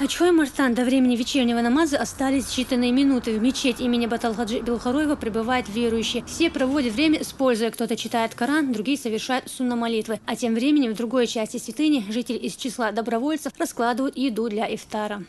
Ачхой Мартан, до времени вечернего намаза остались считанные минуты. В мечеть имени Баталхаджи Белхароева прибывают верующие. Все проводят время с пользой. Кто-то читает Коран, другие совершают сунна-молитвы. А тем временем в другой части святыни жители из числа добровольцев раскладывают еду для ифтара.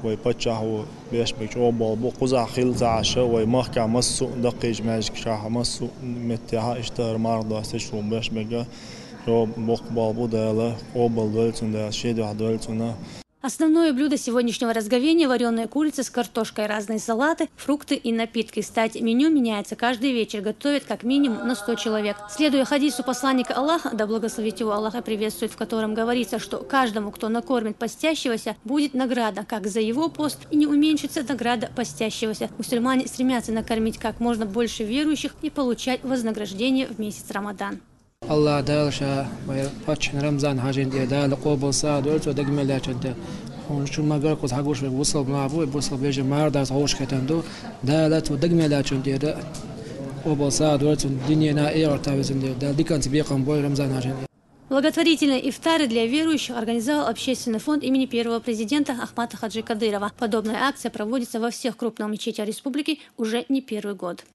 ويبتشح وبيشبك أوبال بقزع خيل زعشة ويمحك عمسو دقيج ماجك شاح عمسو متها اشتهر مرضى استشرو بيشبك رو بقبال بودالا أوبال دولتون دا شيد واحد دولتون. Основное блюдо сегодняшнего разговения – вареная курица с картошкой, разные салаты, фрукты и напитки. Кстати, меню меняется каждый вечер, готовят как минимум на 100 человек. Следуя хадису посланника Аллаха, да благословит его Аллах и приветствует, в котором говорится, что каждому, кто накормит постящегося, будет награда как за его пост, и не уменьшится награда постящегося. Мусульмане стремятся накормить как можно больше верующих и получать вознаграждение в месяц Рамадан. الله دالشا ويفتش رمضان حاجين دي دال قوبل صاد ورت ودقم لا تد شو ما بيرقص حقوش بوصل مع ابوي بوصل بيجي ماردا صوش كتندو دالت ودقم لا تد قوبل صاد ورت الدنيا نائر تعبزن دي دي كانت بيقام بوي رمضان حاجين. Благотворительные ифтары для верующих организовал общественный фонд имени первого президента Ахмата Хаджи Кадырова. Подобная акция проводится во всех крупных мечетях республики уже не первый год.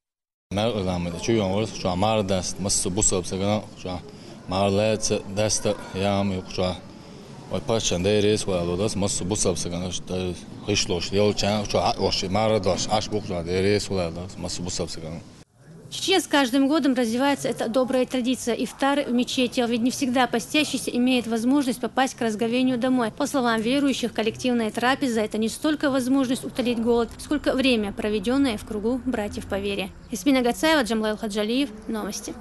Сейчас с каждым годом развивается эта добрая традиция ифтары в мечети, ведь не всегда постящийся имеет возможность попасть к разговению домой. По словам верующих, коллективная трапеза – это не столько возможность утолить голод, сколько время, проведенное в кругу братьев по вере. Ясмина Гацаева, Джамлаил Хаджалиев. Новости.